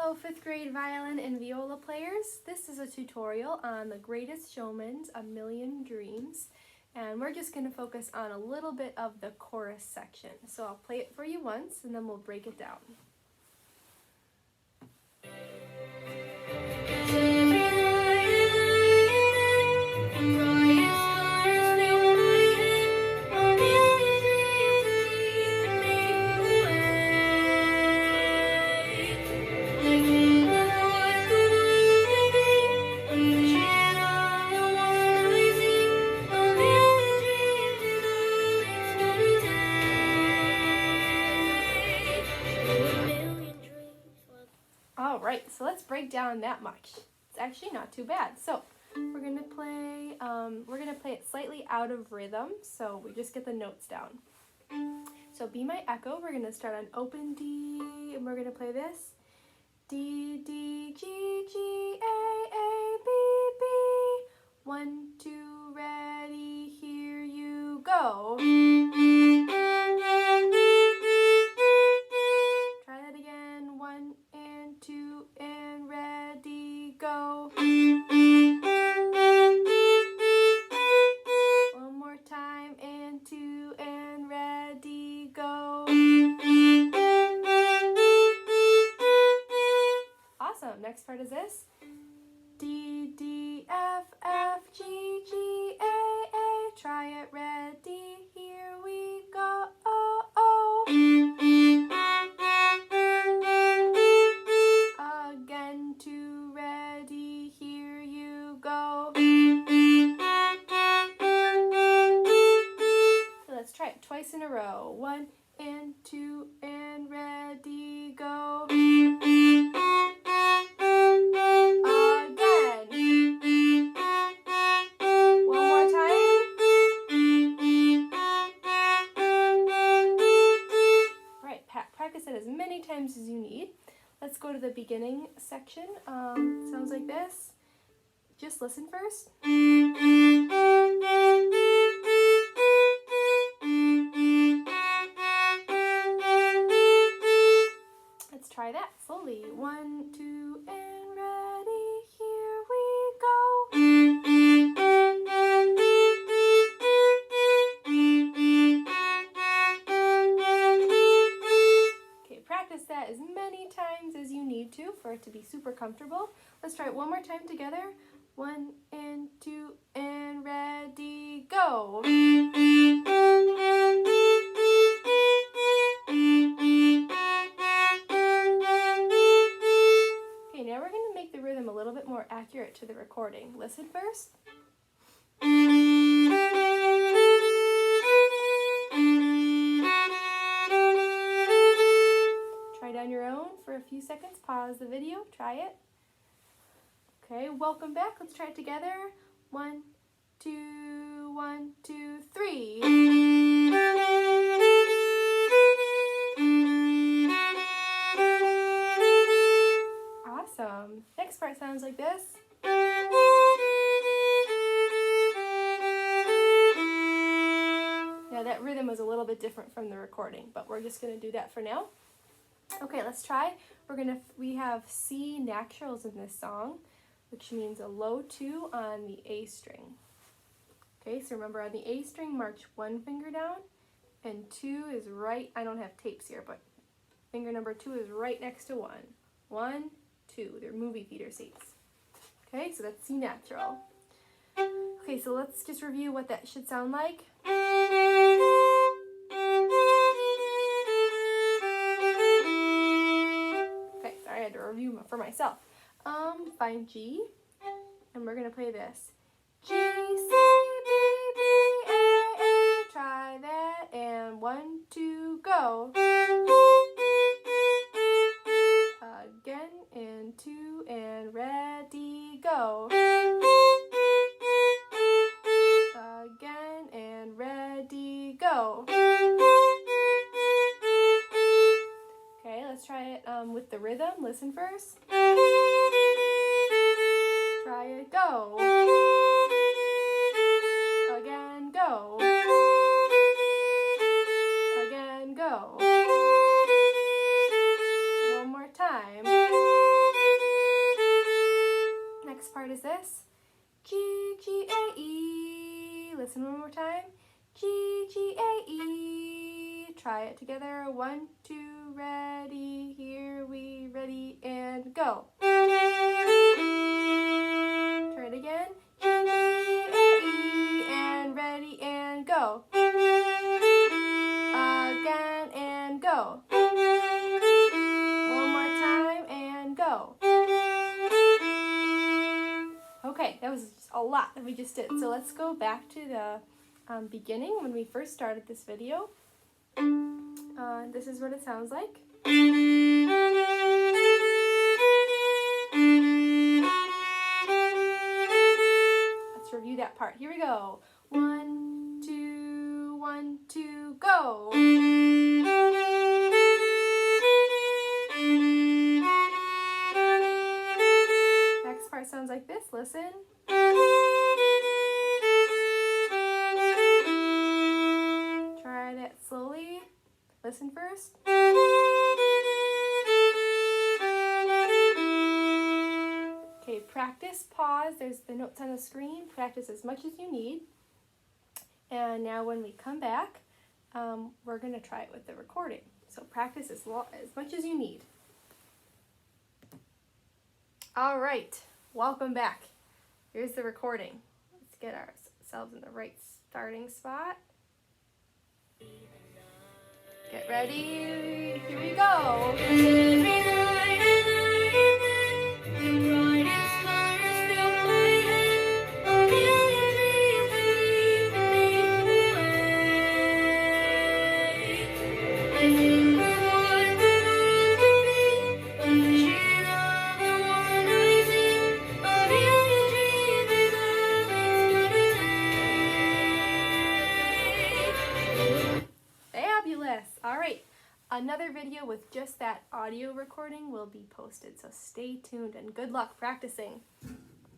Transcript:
Hello 5th grade violin and viola players. This is a tutorial on The Greatest Showman's A Million Dreams, and we're just going to focus on a little bit of the chorus section. So I'll play it for you once and then we'll break it down. Alright, so let's break down that much. It's actually not too bad. So we're gonna play it slightly out of rhythm, so we just get the notes down. So be my echo, we're gonna start on open D, and we're gonna play this. D, D, G, G, A, B, B. 1, 2, ready, here you go. Try that again. 1 and 2 and ready, go. One more time, and 2 and ready, go. Awesome. Next part is this. D, D, F, F, G, G, A, A. Try it, ready, here we go. Again, 2, ready, here you go. So let's try it twice in a row. 1 and 2 and ready, go. Practice it as many times as you need. Let's go to the beginning section. Sounds like this. Just listen first. Let's try that slowly. 1, 2, and ready, here we go. Practice that as many times as you need to for it to be super comfortable. Let's try it one more time together. 1 and 2 and ready, go. Okay, now we're going to make the rhythm a little bit more accurate to the recording. Listen first. On your own for a few seconds. Pause the video. Try it. Okay, welcome back. Let's try it together. 1, 2, 1, 2, 3. Awesome. Next part sounds like this. Now that rhythm was a little bit different from the recording, but we're just going to do that for now. Okay, let's try. We have C naturals in this song, which means a low 2 on the A string. Okay, so remember on the A string, march 1 finger down, and 2 is right, I don't have tapes here, but finger number 2 is right next to 1. 1, 2, they're movie theater seats. Okay, so that's C natural. Okay, so let's just review what that should sound like. I had to review for myself. Find G, and we're gonna play this. G, C, B, B, A, A. Try that, and 1, 2, go. Again, and 2, and ready, go. Again, and ready, go. Okay, let's try it with the rhythm. Listen first. Try it, go. Again, go. Again, go. One more time. listen one more time. G, G, A, E. Try it together. 1, 2, ready. Here we ready and go. Try it again. G, G, A, E, and ready and go. Again and go. One more time and go. Okay, that was a lot that we just did. So let's go back to the beginning when we first started this video. This is what it sounds like. Let's review that part. Here we go. 1, 2, 1, 2, go. Next part sounds like this. Listen. Try that slowly. Listen first. Okay, practice, pause. There's the notes on the screen. Practice as much as you need. And now when we come back, we're going to try it with the recording. So practice as much as you need. All right, welcome back. Here's the recording. Let's get ourselves in the right starting spot. Get ready, here we go. Fabulous. All right. Another video with just that audio recording will be posted, so stay tuned and good luck practicing.